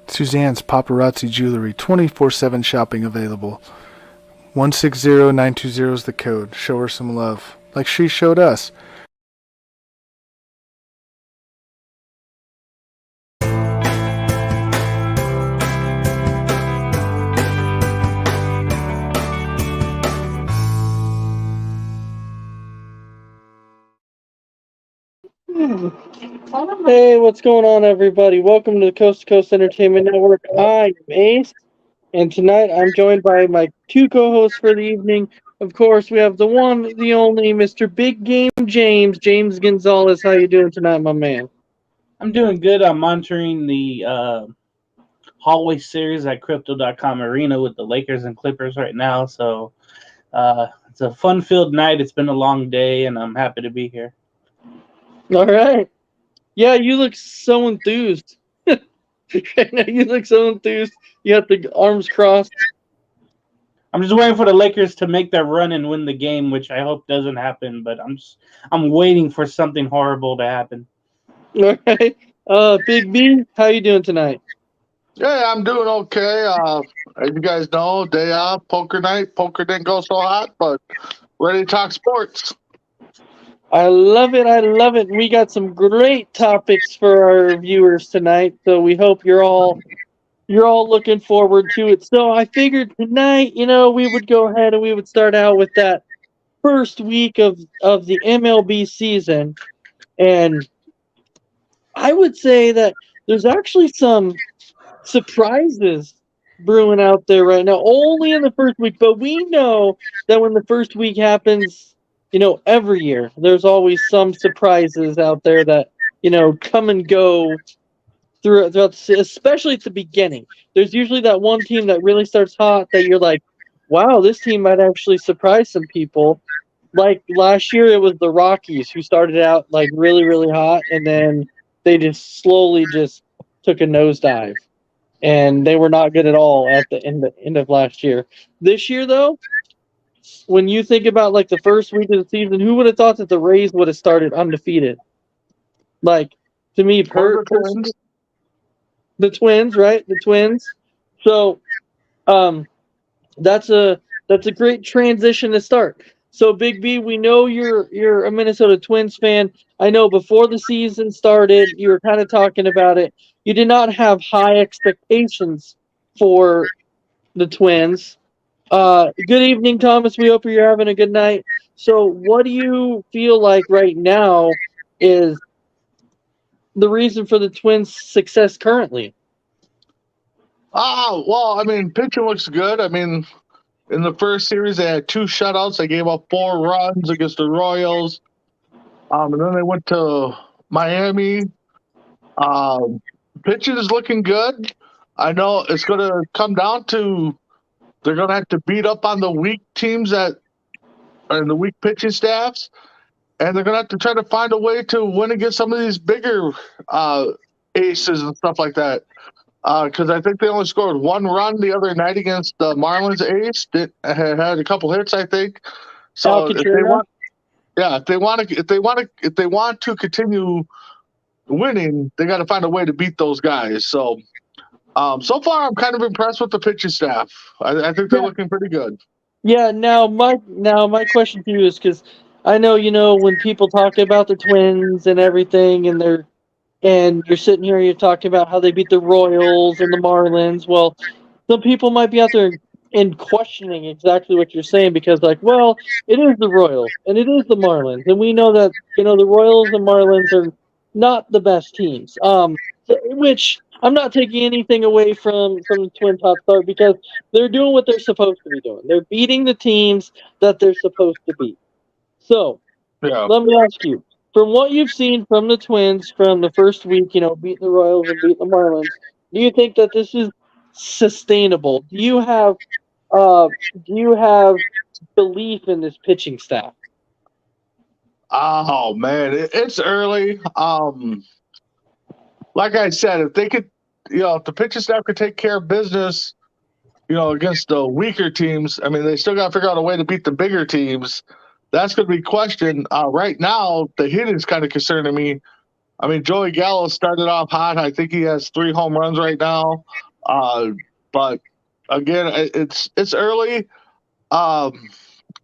Suzanne's Paparazzi Jewelry, 24/7 shopping available. 160920 is the code. Show her some love, like she showed us. Hey, what's going on, everybody? Welcome to the Coast to Coast Entertainment Network. I'm Ace, and tonight I'm joined by my two co-hosts for the evening. Of course, we have the one, the only, Mr. Big Game James Gonzalez. How you doing tonight, my man? I'm doing good. I'm monitoring the hallway series at Crypto.com Arena with the Lakers and Clippers right now. So it's a fun-filled night. It's been a long day, and I'm happy to be here. All right. Yeah, you look so enthused. Right now, you look so enthused. You have the arms crossed. I'm just waiting for the Lakers to make their run and win the game, which I hope doesn't happen. But I'm waiting for something horrible to happen. All right. Big B, how you doing tonight? Yeah, I'm doing okay. As you guys know, day off, poker night. Poker didn't go so hot, but ready to talk sports. I love it. I love it. We got some great topics for our viewers tonight, so we hope you're all looking forward to it. So I figured tonight, we would go ahead and we would start out with that first week of the MLB season, and I would say that there's actually some surprises brewing out there right now, only in the first week, but we know that when the first week happens, every year, there's always some surprises out there that, come and go throughout, especially at the beginning. There's usually that one team that really starts hot that you're like, wow, this team might actually surprise some people. Like last year, it was the Rockies who started out like really, really hot, and then they just slowly just took a nosedive. And they were not good at all at the end of last year. This year, though, when you think about like the first week of the season, who would have thought that the Rays would have started undefeated? Like, to me, personally, the Twins, right? The Twins. So, that's a great transition to start. So, Big B, we know you're a Minnesota Twins fan. I know before the season started, you were kind of talking about it. You did not have high expectations for the Twins. Good evening, Thomas. We hope you're having a good night. So, what do you feel like right now is the reason for the Twins' success currently? Well, pitching looks good. In the first series, they had 2 shutouts. They gave up 4 runs against the Royals. And then they went to Miami. Pitching is looking good. I know it's going to come down to they're going to have to beat up on the weak teams and the weak pitching staffs. And they're going to have to try to find a way to win against some of these bigger aces and stuff like that. Because I think they only scored 1 run the other night against the Marlins ace. That had a couple hits, I think. So if they want to continue winning, they got to find a way to beat those guys. So, so far I'm kind of impressed with the pitching staff. I think they're looking pretty good. Yeah. Now my question to you is because I know when people talk about the Twins and everything, and you're sitting here, you're talking about how they beat the Royals and the Marlins. Well, some people might be out there and questioning exactly what you're saying because, like, well, it is the Royals and it is the Marlins, and we know that the Royals and Marlins are not the best teams. Which I'm not taking anything away from the Twin Top Star because they're doing what they're supposed to be doing. They're beating the teams that they're supposed to beat. So Yeah. let me ask you, from what you've seen from the Twins from the first week, beating the Royals and beating the Marlins, do you think that this is sustainable? Do you have belief in this pitching staff? Oh man, it's early. Like I said, if they could, if the pitching staff could take care of business, against the weaker teams, I mean, they still got to figure out a way to beat the bigger teams. That's going to be questioned. Right now, the hitting's kind of concerning me. I mean, Joey Gallo started off hot. I think he has 3 home runs right now. But again, it's early. Yeah,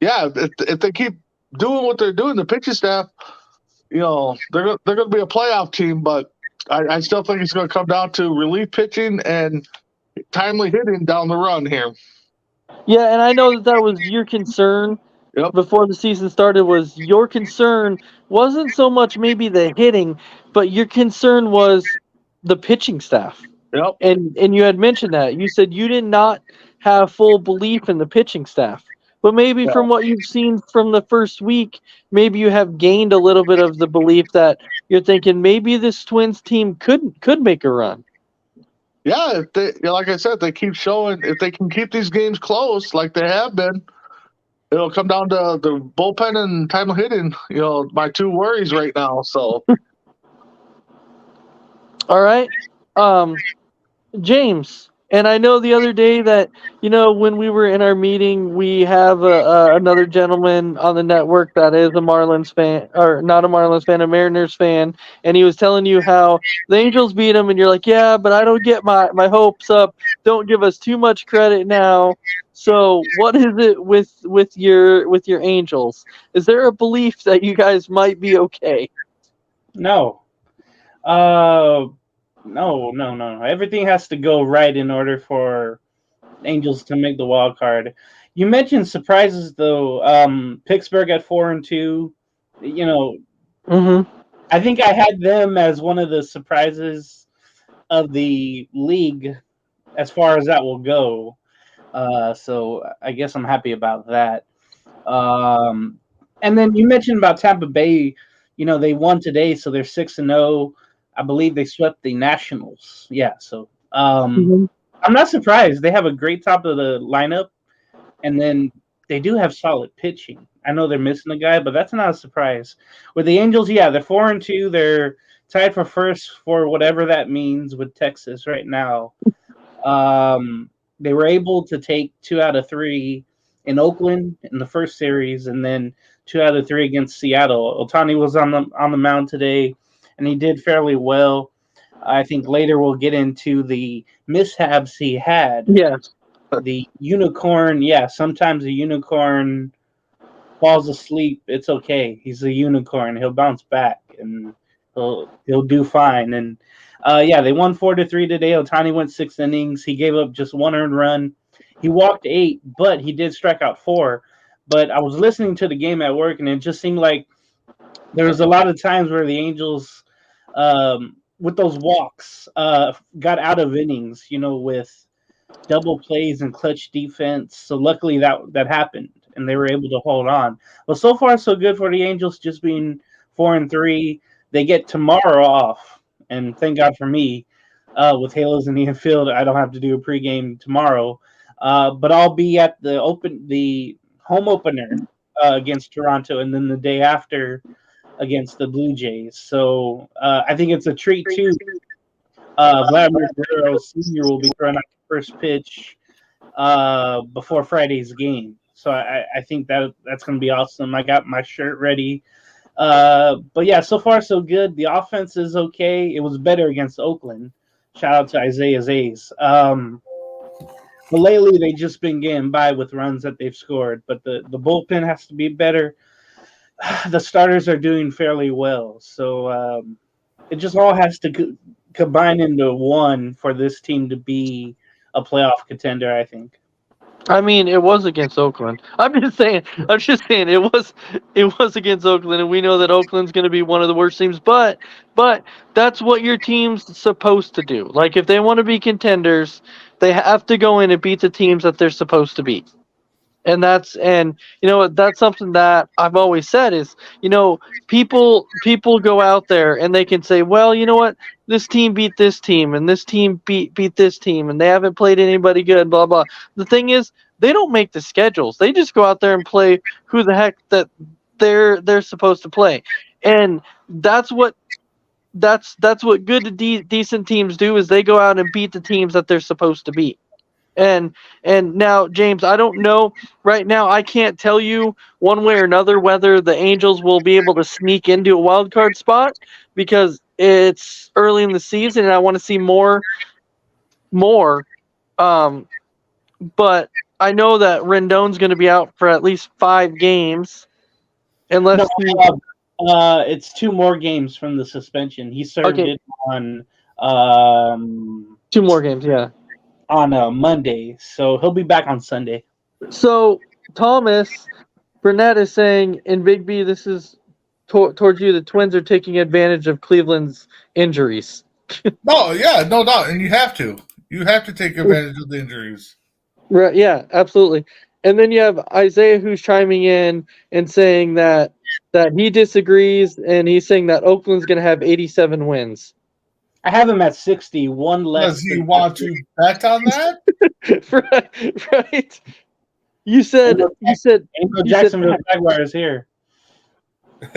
if they keep doing what they're doing, the pitching staff, they're going to be a playoff team. But I still think it's going to come down to relief pitching and timely hitting down the run here. Yeah, and I know that was your concern Yep. before the season started. Was your concern wasn't so much maybe the hitting, but your concern was the pitching staff. Yep. And you had mentioned that. You said you did not have full belief in the pitching staff. But maybe Yeah. from what you've seen from the first week, maybe you have gained a little bit of the belief that you're thinking maybe this Twins team could make a run. Yeah, if they, like I said, they keep showing, if they can keep these games close like they have been, it'll come down to the bullpen and time of hitting. My 2 worries right now. So, All right. James, and I know the other day that, when we were in our meeting, we have another gentleman on the network that is a Marlins fan, or not a Marlins fan, a Mariners fan, and he was telling you how the Angels beat him, and you're like, yeah, but I don't get my hopes up. Don't give us too much credit now. So, what is it with your Angels? Is there a belief that you guys might be okay? No. No. Everything has to go right in order for Angels to make the wild card. You mentioned surprises though. Pittsburgh at 4-2. Mm-hmm. I think I had them as one of the surprises of the league as far as that will go. So I guess I'm happy about that. And then you mentioned about Tampa Bay. They won today, so they're 6-0. I believe they swept the Nationals. Yeah, so I'm not surprised. They have a great top of the lineup, and then they do have solid pitching. I know they're missing a guy, but that's not a surprise. With the Angels, yeah, they're 4-2. They're tied for first for whatever that means with Texas right now. They were able to take 2 out of 3 in Oakland in the first series, and then 2 out of 3 against Seattle. Ohtani was on the mound today, and he did fairly well. I think later we'll get into the mishaps he had. Yes. The unicorn, yeah, sometimes a unicorn falls asleep. It's okay. He's a unicorn. He'll bounce back, and he'll do fine. And yeah, they won 4-3 today. Ohtani went 6 innings. He gave up just 1 earned run. He walked 8, but he did strike out 4. But I was listening to the game at work, and it just seemed like there was a lot of times where the Angels, with those walks, got out of innings, with double plays and clutch defense. So luckily that happened, and they were able to hold on. Well, so far so good for the Angels, just being 4-3. They get tomorrow off, and thank God for me. With Halos in the infield, I don't have to do a pregame tomorrow. But I'll be at the home opener against Toronto, and then the day after against the Blue Jays. So I think it's a treat too. Vladimir Guerrero Sr. will be throwing out the first pitch before Friday's game. So I think that's going to be awesome. I got my shirt ready. But yeah, so far so good. The offense is okay. It was better against Oakland. Shout out to Isaiah Zays. But lately, they've just been getting by with runs that they've scored. But the bullpen has to be better. The starters are doing fairly well. So it just all has to combine into one for this team to be a playoff contender, I think. I mean, it was against Oakland. I'm just saying it was against Oakland, and we know that Oakland's going to be one of the worst teams. But that's what your team's supposed to do. Like, if they want to be contenders, they have to go in and beat the teams that they're supposed to beat. And that's something that I've always said is, people go out there and they can say, well, you know what, this team beat this team and this team beat this team and they haven't played anybody good, blah blah. The thing is, they don't make the schedules. They just go out there and play who the heck that they're supposed to play. And that's what good to decent teams do, is they go out and beat the teams that they're supposed to beat. And now, James, I don't know right now. I can't tell you one way or another whether the Angels will be able to sneak into a wild card spot, because it's early in the season and I want to see more. But I know that Rendon's going to be out for at least 5 games, unless it's 2 more games from the suspension. He served it on 2 more games, yeah, on Monday, so he'll be back on Sunday. So Thomas Burnett is saying in Big B, this is towards you. The Twins are taking advantage of Cleveland's injuries. No doubt, and you have to take advantage of the injuries. Right? Yeah, absolutely. And then you have Isaiah, who's chiming in and saying that he disagrees, and he's saying that Oakland's going to have 87 wins. I have him at 60, one less. Does he want to bet on that? Right. You said Jacksonville Jaguars here.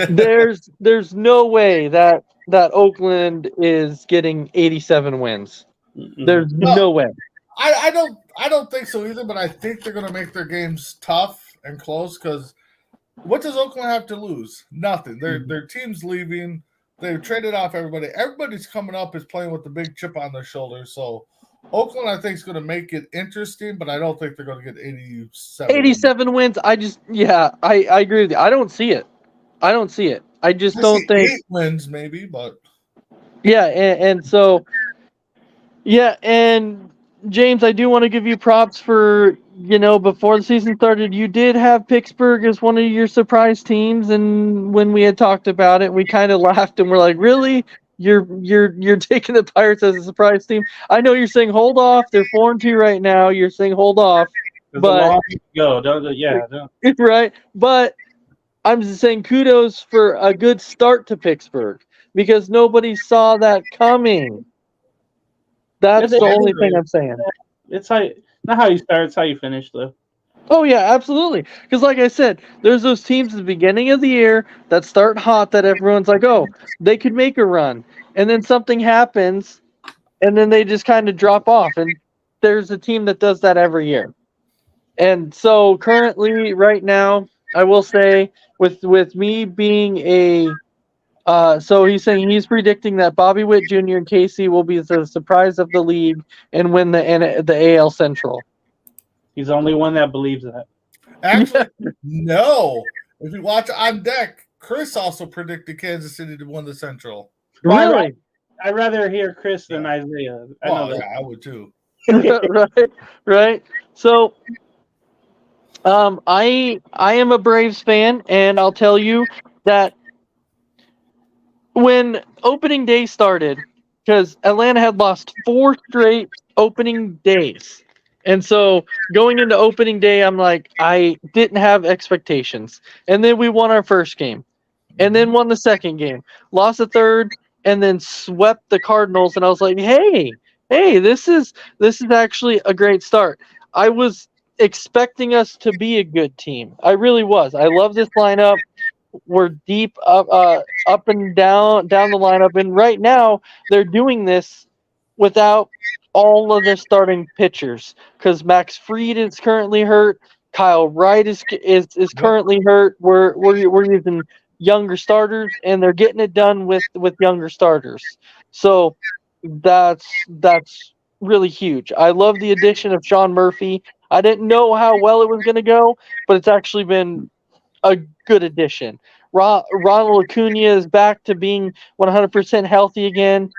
There's no way that Oakland is getting 87 wins. There's no way. I don't think so either, but I think they're going to make their games tough and close, because what does Oakland have to lose? Nothing. Their team's leaving. They've traded off everybody. Everybody's coming up is playing with the big chip on their shoulder. So Oakland, I think, is going to make it interesting, but I don't think they're going to get 87 wins. I agree with you. I don't see it. I just don't think 8 wins maybe, but yeah, and so yeah, and James, I do want to give you props for, before the season started, you did have Pittsburgh as one of your surprise teams, and when we had talked about it, we kind of laughed and we're like, really? You're taking the Pirates as a surprise team? I know you're saying hold off. They're 4-2 right now. You're saying hold off. But don't. Right. But I'm just saying kudos for a good start to Pittsburgh, because nobody saw that coming. That's the only thing I'm saying. It's not how you start, it's how you finish, though. Oh, yeah, absolutely. Because like I said, there's those teams at the beginning of the year that start hot that everyone's like, oh, they could make a run. And then something happens, and then they just kind of drop off. And there's a team that does that every year. And so currently, right now, I will say, with me being so he's saying he's predicting that Bobby Witt Jr. and Casey will be the surprise of the league and win the AL Central. He's the only one that believes that. Actually, no. If you watch On Deck, Chris also predicted Kansas City to win the Central. Really? I'd rather hear Chris than Isaiah. I would too. Right. So, I am a Braves fan, and I'll tell you that when opening day started, because Atlanta had lost 4 straight opening days. And so going into opening day, I'm like, I didn't have expectations. And then we won our first game, and then won the second game, lost the third, and then swept the Cardinals. And I was like, hey, this is actually a great start. I was expecting us to be a good team. I really was. I love this lineup. We're deep up and down the lineup, and right now they're doing this without all of the starting pitchers, because Max Fried is currently hurt. Kyle Wright is currently hurt. We're using younger starters, and they're getting it done with younger starters. So that's really huge. I love the addition of Sean Murphy. I didn't know how well it was going to go, but it's actually been a good addition. Ronald Acuna is back to being 100% healthy again.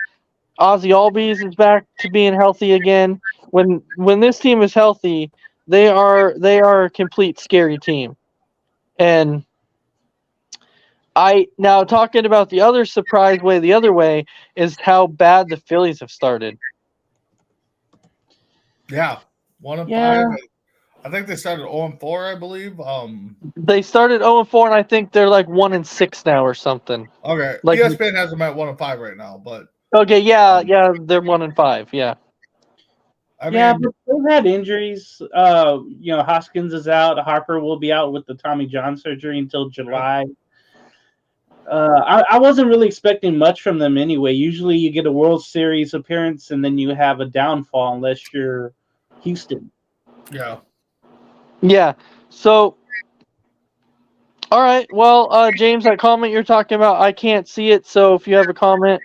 Ozzy Albies is back to being healthy again. When this team is healthy, they are a complete scary team. And now talking about the other surprise way, the other way is how bad the Phillies have started. Yeah, 1-5. I think they started 0-4, I believe. They started 0-4, and I think they're like 1-6 now or something. Okay, Like, ESPN has them at 1-5 right now, but okay, yeah, they're 1-5. Yeah, I Yeah, mean, but they've had injuries. Hoskins is out. Harper will be out with the Tommy John surgery until July. I wasn't really expecting much from them anyway. Usually you get a World Series appearance and then you have a downfall unless you're Houston. yeah. yeah. So, all right. Well, James, that comment you're talking about, I can't see it. So if you have a comment,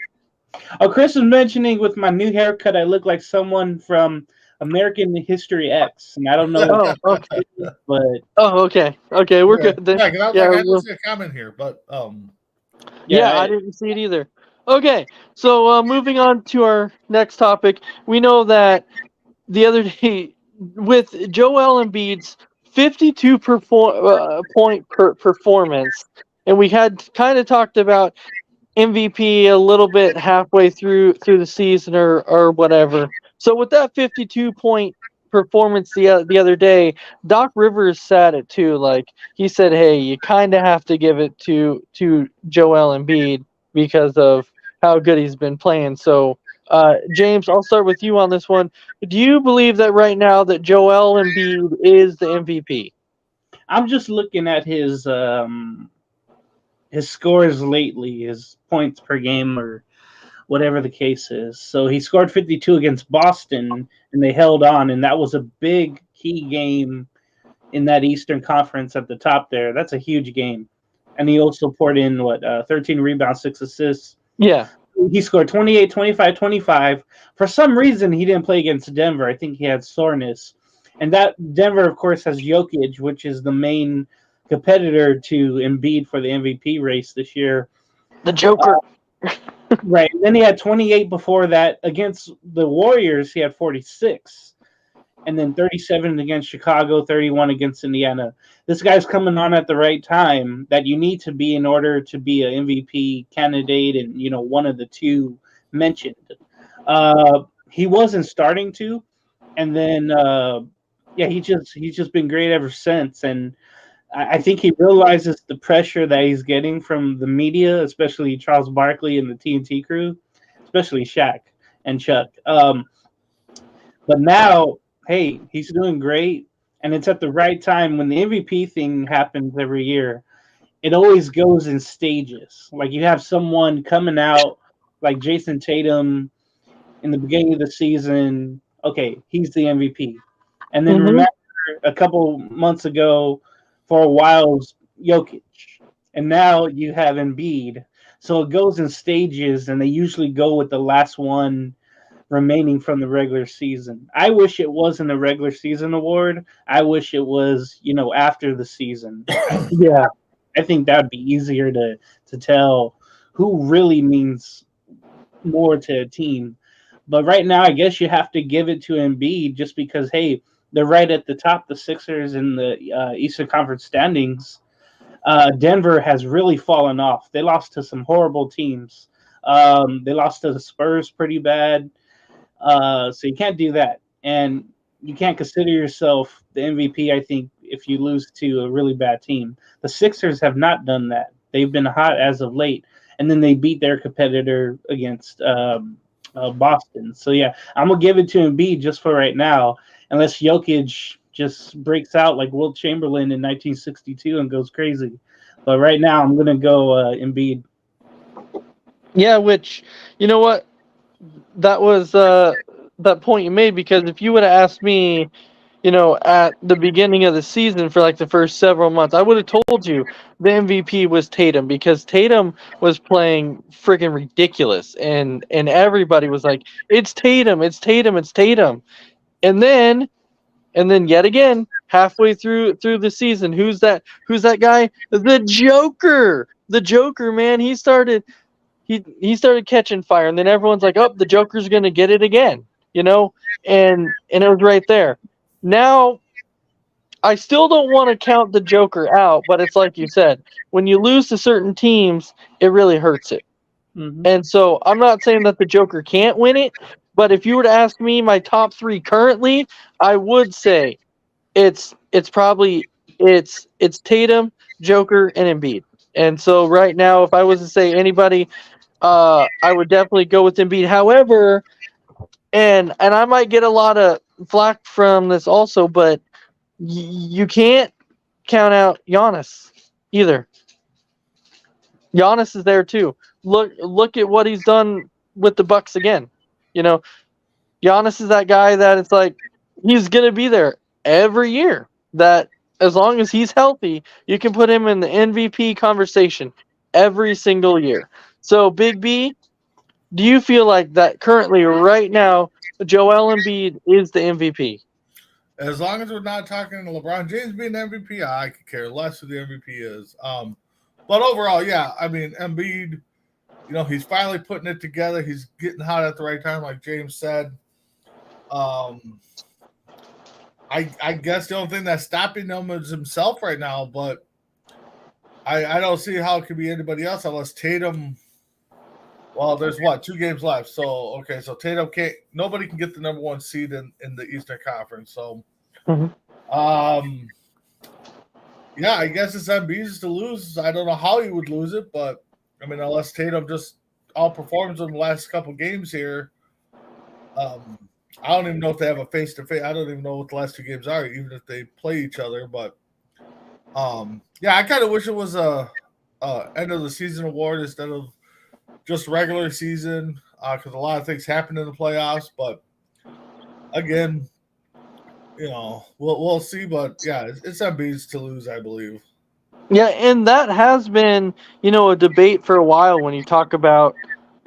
Oh, Chris was mentioning with my new haircut, I look like someone from American History X, and I don't know, oh, okay, but okay, we're Okay. good then. Yeah, because I was Yeah, like, I don't see a comment here, but yeah, I didn't see it either. Okay, so moving on to our next topic, we know that the other day with Joel Embiid's 52 point performance, and we had kind of talked about MVP a little bit halfway through the season or whatever. So with that 52-point performance the other day, Doc Rivers said it too. Like he said, "Hey, you kind of have to give it to Joel Embiid because of how good he's been playing." So, James, I'll start with you on this one. Do you believe that right now that Joel Embiid is the MVP? I'm just looking at his scores lately, his points per game or whatever the case is. So he scored 52 against Boston, and they held on, and that was a big key game in that Eastern Conference at the top there. That's a huge game. And he also poured in, 13 rebounds, 6 assists. Yeah. He scored 28, 25, 25. For some reason, he didn't play against Denver. I think he had soreness. And that Denver, of course, has Jokic, which is the main competitor to Embiid for the MVP race this year. The Joker. Right. And then he had 28 before that. Against the Warriors, he had 46. And then 37 against Chicago, 31 against Indiana. This guy's coming on at the right time that you need to be in order to be an MVP candidate and, one of the two mentioned. He wasn't starting to. And then, he's just been great ever since. And I think he realizes the pressure that he's getting from the media, especially Charles Barkley and the TNT crew, especially Shaq and Chuck. But now, hey, he's doing great, and it's at the right time. When the MVP thing happens every year, it always goes in stages. Like you have someone coming out like Jason Tatum in the beginning of the season. Okay, he's the MVP. And then remember a couple months ago, for a while, was Jokic. And now you have Embiid. So it goes in stages, and they usually go with the last one remaining from the regular season. I wish it wasn't a regular season award. I wish it was, after the season. Yeah. I think that would be easier to tell who really means more to a team. But right now, I guess you have to give it to Embiid just because, hey, they're right at the top, the Sixers in the Eastern Conference standings. Denver has really fallen off. They lost to some horrible teams. They lost to the Spurs pretty bad. So you can't do that. And you can't consider yourself the MVP, I think, if you lose to a really bad team. The Sixers have not done that. They've been hot as of late. And then they beat their competitor against Boston. So, yeah, I'm going to give it to Embiid just for right now, unless Jokic just breaks out like Wilt Chamberlain in 1962 and goes crazy. But right now, I'm going to go Embiid. Yeah, which, you know what? That was that point you made, because if you would have asked me, at the beginning of the season for like the first several months, I would have told you the MVP was Tatum, because Tatum was playing freaking ridiculous, and everybody was like, "It's Tatum, it's Tatum, it's Tatum," and then yet again, halfway through the season, who's that guy? The Joker, man. He started catching fire, and then everyone's like, "Oh, the Joker's gonna get it again," and it was right there. Now, I still don't want to count the Joker out, but it's like you said, when you lose to certain teams, it really hurts it. Mm-hmm. And so I'm not saying that the Joker can't win it, but if you were to ask me my top three currently, I would say it's probably it's Tatum, Joker, and Embiid. And so right now, if I was to say anybody, I would definitely go with Embiid. However, and I might get a lot of flack from this also, but you can't count out Giannis either. Giannis is there too. Look at what he's done with the Bucks again. You know, Giannis is that guy that it's like he's gonna be there every year. That as long as he's healthy, you can put him in the MVP conversation every single year. So Big B, do you feel like that currently right now Joel Embiid is the MVP? As long as we're not talking LeBron James being MVP, I could care less who the MVP is. But overall, yeah, I mean, Embiid, he's finally putting it together. He's getting hot at the right time, like James said. I guess the only thing that's stopping him is himself right now, but I don't see how it could be anybody else unless Tatum. Well, there's 2 games left. So Tatum can't. Nobody can get the number 1 seed in the Eastern Conference. So, yeah, I guess it's Embiid's to lose. I don't know how he would lose it, but I mean, unless Tatum just outperforms in the last couple games here. I don't even know if they have a face-to-face. I don't even know what the last 2 games are, even if they play each other. But, yeah, I kind of wish it was a end of the season award instead of just regular season because a lot of things happen in the playoffs. But, again, we'll see. But, yeah, it's Embiid's to lose, I believe. Yeah, and that has been, a debate for a while when you talk about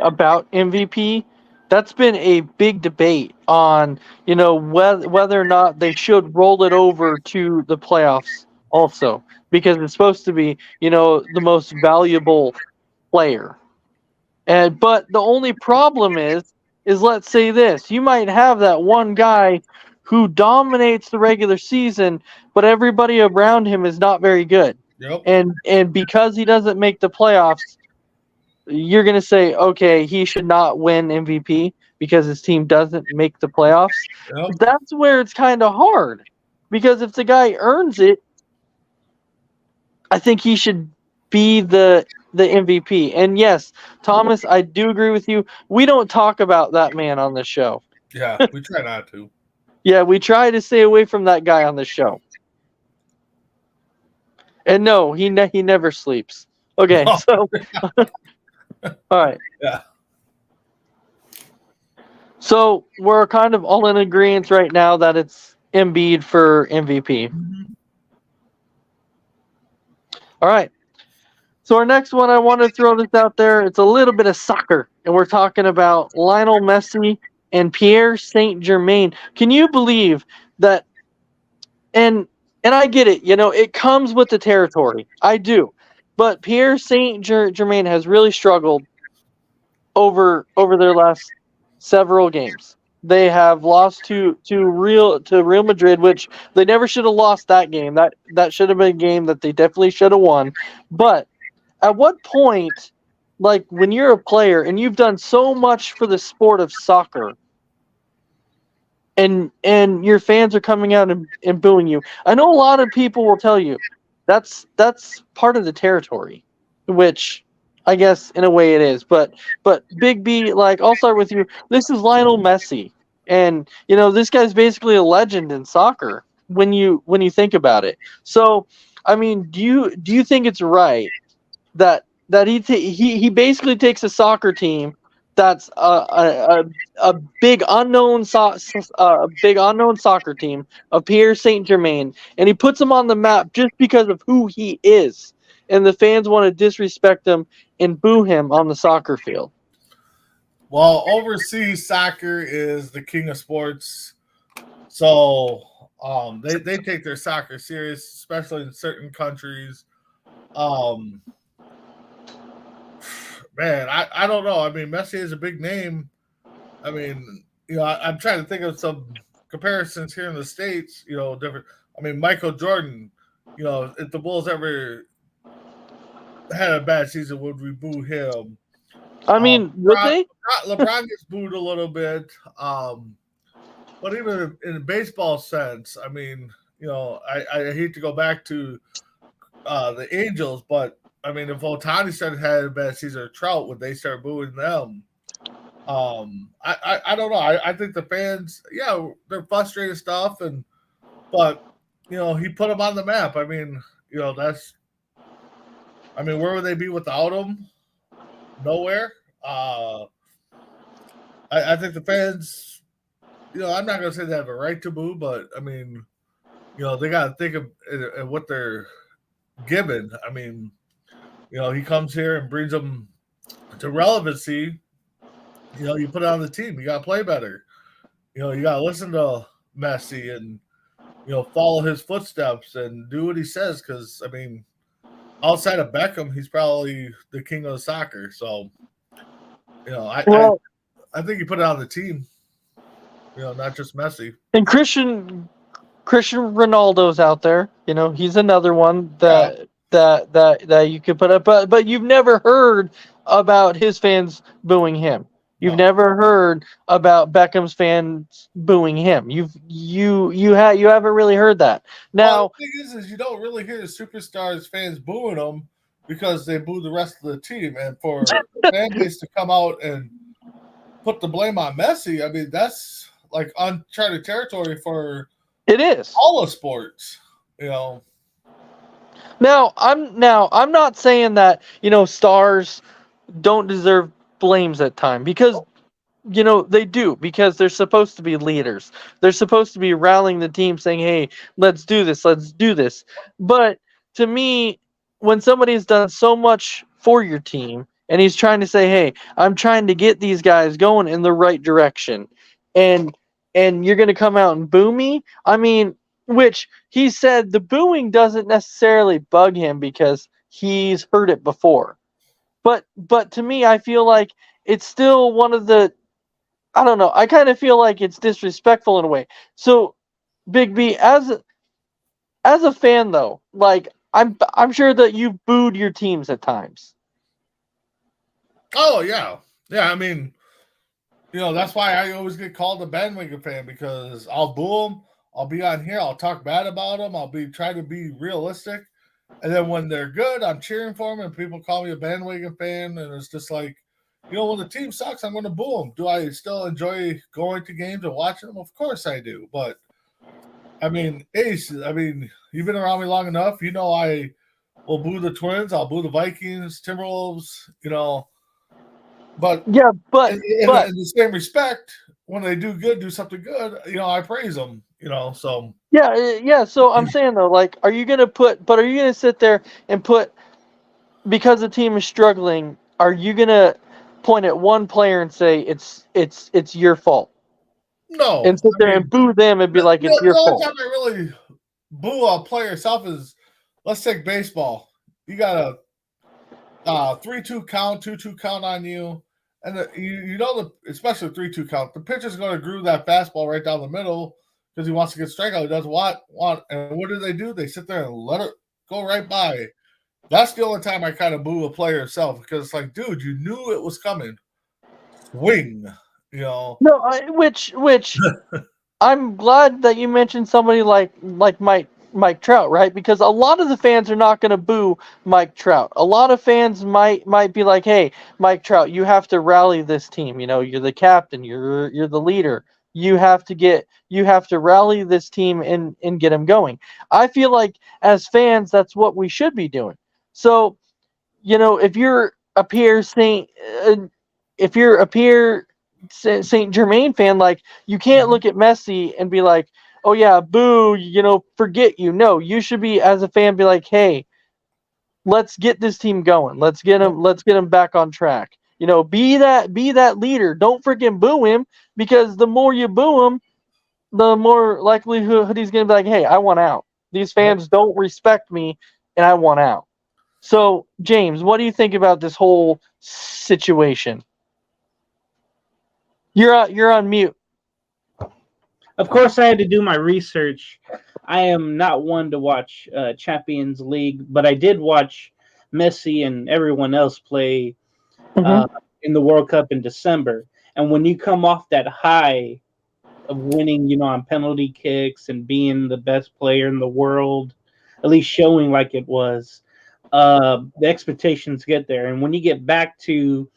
MVP. That's been a big debate on, whether or not they should roll it over to the playoffs also, because it's supposed to be, the most valuable player. But the only problem is let's say this, you might have that one guy who dominates the regular season, but everybody around him is not very good. Yep. And because he doesn't make the playoffs, you're going to say, okay, he should not win MVP because his team doesn't make the playoffs. Yep. That's where it's kind of hard, because if the guy earns it, I think he should be the MVP. And yes, Thomas, I do agree with you. We don't talk about that man on the show. Yeah, we try not to. Yeah, we try to stay away from that guy on the show. And no, he never sleeps. Okay, so all right. Yeah. So we're kind of all in agreement right now that it's Embiid for MVP. Mm-hmm. All right. So our next one, I want to throw this out there. It's a little bit of soccer, and we're talking about Lionel Messi and Pierre Saint-Germain. Can you believe that? And I get it. It comes with the territory. I do. But Pierre Saint-Germain has really struggled over their last several games. They have lost to Real Madrid, which they never should have lost that game. That should have been a game that they definitely should have won. But at what point, like when you're a player and you've done so much for the sport of soccer, and your fans are coming out and booing you, I know a lot of people will tell you that's part of the territory, which I guess in a way it is. But Big B, like, I'll start with you. This is Lionel Messi, and this guy's basically a legend in soccer when you think about it. So, I mean, do you think it's right that he basically takes a soccer team that's a big unknown soccer team of Pierre Saint-Germain, and he puts him on the map just because of who he is, and the fans want to disrespect him and boo him on the soccer field? Well, overseas soccer is the king of sports, so they take their soccer serious, especially in certain countries. Man, I don't know. I mean, Messi is a big name. I mean, I'm trying to think of some comparisons here in the States, different. I mean, Michael Jordan, if the Bulls ever had a bad season, would we boo him? I mean, would they? LeBron gets booed a little bit. But even in a baseball sense, I mean, I hate to go back to the Angels, but I mean, if Otani started having a bad season or Trout, would they start booing them? I don't know. I think the fans, yeah, they're frustrated stuff, but he put them on the map. I mean, where would they be without him? Nowhere. I think the fans, I'm not gonna say they have a right to boo, but I mean, they got to think of what they're given. I mean, he comes here and brings them to relevancy. You put it on the team. You got to play better. You got to listen to Messi and follow his footsteps and do what he says. Because I mean, outside of Beckham, he's probably the king of soccer. So, I think you put it on the team. Not just Messi. And Christian Ronaldo's out there. He's another one that you could put up. But you've never heard about his fans booing him. You've never heard about Beckham's fans booing him. You haven't really heard that. Now, the thing is you don't really hear the superstars fans booing them because they boo the rest of the team. And for the fan base to come out and put the blame on Messi, I mean, that's like uncharted territory for all of sports. Now I'm not saying that stars don't deserve blames at time, because they do, because they're supposed to be leaders. They're supposed to be rallying the team, saying, "Hey, let's do this." But to me, when somebody's done so much for your team and he's trying to say, "Hey, I'm trying to get these guys going in the right direction," and you're going to come out and boo me, I mean, which he said the booing doesn't necessarily bug him because he's heard it before. But to me, I feel like it's still one of the, I don't know, I kind of feel like it's disrespectful in a way. So, Big B, as a fan though, like I'm sure that you've booed your teams at times. Oh yeah. Yeah, I mean, that's why I always get called a bandwagon fan, because I'll boo them, I'll be on here, I'll talk bad about them, I'll be trying to be realistic. And then when they're good, I'm cheering for them, and people call me a bandwagon fan. And it's just like, when the team sucks, I'm going to boo them. Do I still enjoy going to games and watching them? Of course I do. But, I mean, Ace, you've been around me long enough. I will boo the Twins. I'll boo the Vikings, Timberwolves, But, yeah, but in the same respect, when they do something good, I praise them, so. Yeah. So I'm saying though, like, are you gonna sit there and put, because the team is struggling, are you gonna point at one player and say it's your fault? No. And sit there and boo them and be like, it's your fault. The only time I really boo a player itself is, let's take baseball. You got a 3-2 count, 2-2 count on you. And especially 3-2 count, the pitcher's going to groove that fastball right down the middle because he wants to get strikeout. He doesn't want, and what do? They sit there and let it go right by. That's the only time I kind of boo a player itself, because it's like, dude, you knew it was coming. Swing, No, which I'm glad that you mentioned somebody like Mike Trout, right? Because a lot of the fans are not going to boo Mike Trout. A lot of fans might be like, "Hey, Mike Trout, you have to rally this team. You're the captain. You're the leader. You have to rally this team and get them going." I feel like as fans, that's what we should be doing. So, if you're a Pierre Saint Germain fan, like, you can't look at Messi and be like, "Oh yeah, boo, forget you." No, you should be, as a fan, be like, "Hey, let's get this team going. Let's get him back on track." Be that leader. Don't freaking boo him, because the more you boo him, the more likelihood he's going to be like, "Hey, I want out. These fans don't respect me, and I want out." So, James, what do you think about this whole situation? You're on mute. Of course, I had to do my research. I am not one to watch Champions League, but I did watch Messi and everyone else play in the World Cup in December. And when you come off that high of winning, on penalty kicks and being the best player in the world, at least showing like it was. The expectations get there, and when you get back to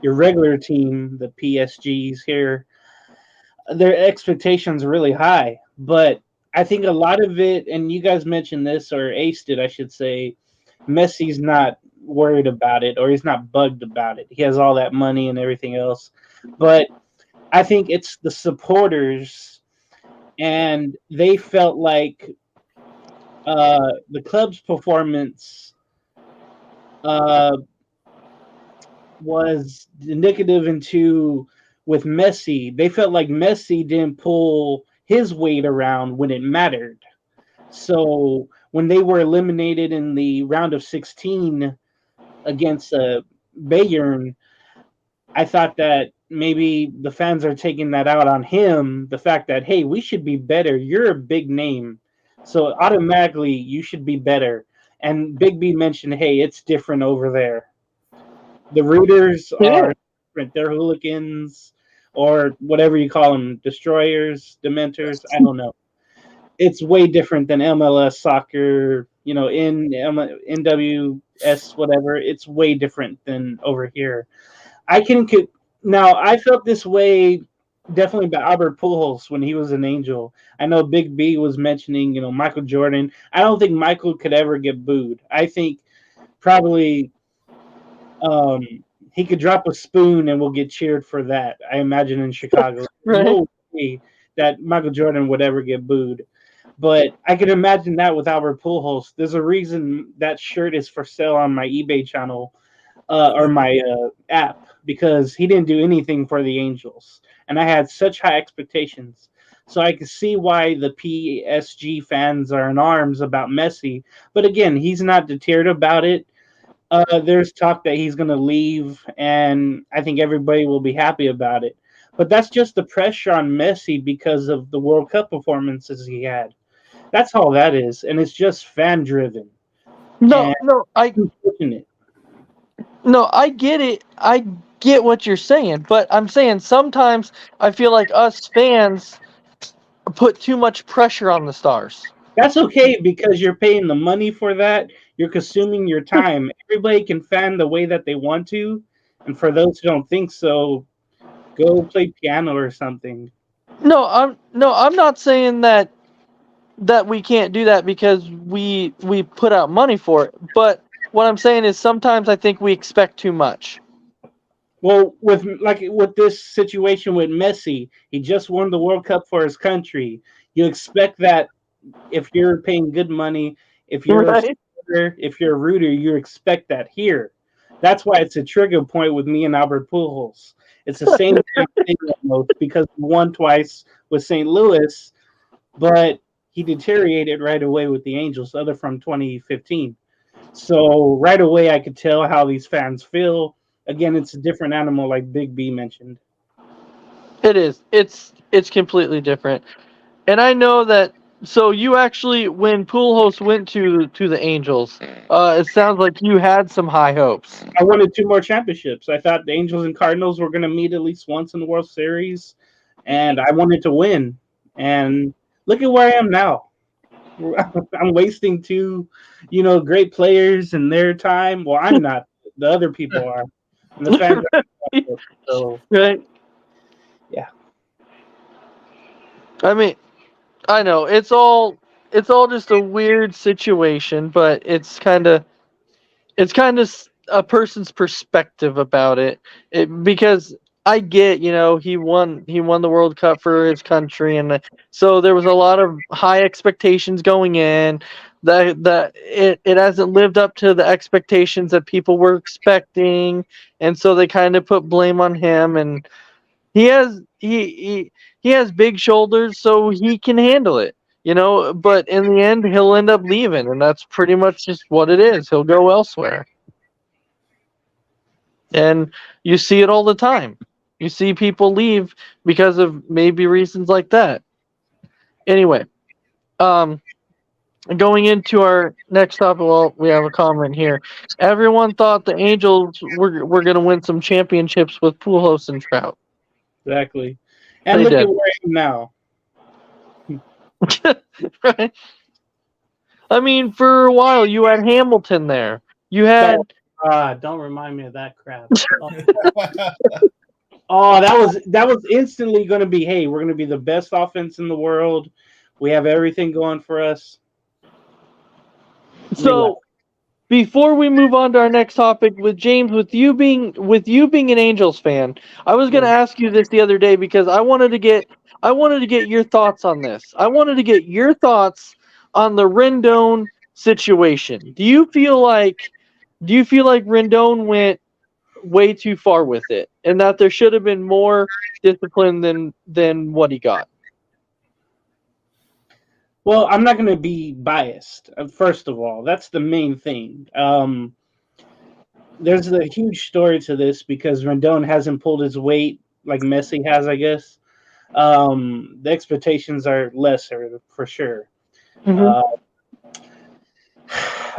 your regular team, the PSGs here, their expectations are really high. But I think a lot of it, and you guys mentioned this or aced it, I should say, Messi's not worried about it or he's not bugged about it. He has all that money and everything else. But I think it's the supporters, and they felt like the club's performance was indicative into with Messi. They felt like Messi didn't pull his weight around when it mattered. So when they were eliminated in the round of 16 against Bayern, I thought that maybe the fans are taking that out on him. The fact that, hey, we should be better. You're a big name, so automatically you should be better. And Big B mentioned, hey, it's different over there. The rooters are different. They're hooligans or whatever you call them, destroyers, dementors. I don't know. It's way different than MLS soccer, in NWS, whatever. It's way different than over here. Now, I felt this way definitely about Albert Pujols when he was an Angel. I know Big B was mentioning, Michael Jordan. I don't think Michael could ever get booed. I think probably he could drop a spoon and we'll get cheered for that. I imagine in Chicago. Right. No way that Michael Jordan would ever get booed. But I could imagine that with Albert Pujols. There's a reason that shirt is for sale on my eBay channel or my app, because he didn't do anything for the Angels. And I had such high expectations. So I can see why the PSG fans are in arms about Messi. But again, he's not deterred about it. There's talk that he's going to leave, and I think everybody will be happy about it. But that's just the pressure on Messi because of the World Cup performances he had. That's all that is, and it's just fan driven. No, I get it. I get what you're saying, but I'm saying sometimes I feel like us fans put too much pressure on the stars. That's okay because you're paying the money for that. You're consuming your time. Everybody can fan the way that they want to, and for those who don't think so, go play piano or something. No, I'm not saying that we can't do that because we put out money for it. But what I'm saying is sometimes I think we expect too much. Well, with this situation with Messi, he just won the World Cup for his country. You expect that if you're paying good money, if you're a supporter, if you're a rooter, you expect that here. That's why it's a trigger point with me and Albert Pujols. It's the same thing almost because he won twice with St. Louis, but he deteriorated right away with the Angels, other from 2015. So right away I could tell how these fans feel. Again, it's a different animal, like Big B mentioned. It is. It's completely different. And I know that. So you actually, when Pujols went to the Angels, it sounds like you had some high hopes. I wanted 2 more championships. I thought the Angels and Cardinals were going to meet at least once in the World Series, and I wanted to win. And look at where I am now. I'm wasting 2, great players in their time. Well, I'm not. The other people are. And the fans are. So, right. Yeah. I mean, I know it's all just a weird situation, but it's kind of a person's perspective about it. Because I get, he won the World Cup for his country, and so there was a lot of high expectations going in. That it hasn't lived up to the expectations that people were expecting, and so they kind of put blame on him. And he has big shoulders, so he can handle it, But in the end, he'll end up leaving, and that's pretty much just what it is. He'll go elsewhere. And you see it all the time. You see people leave because of maybe reasons like that. Anyway, going into our next topic, well, we have a comment here. Everyone thought the Angels were going to win some championships with Pujols and Trout. Exactly. And They look did. at where I am now. Right? I mean, for a while you had Hamilton there. You had Don't remind me of that crap. Oh, that was instantly going to be. Hey, we're going to be the best offense in the world. We have everything going for us. so. Before we move on to our next topic, with James, with you being an Angels fan, I was going to ask you this the other day because I wanted to get your thoughts on this. I wanted to get your thoughts on the Rendon situation. Do you feel like Rendon went way too far with it, and that there should have been more discipline than what he got? Well, I'm not going to be biased. First of all, that's the main thing. There's a huge story to this because Rendon hasn't pulled his weight like Messi has, I guess. The expectations are lesser for sure. Mm-hmm.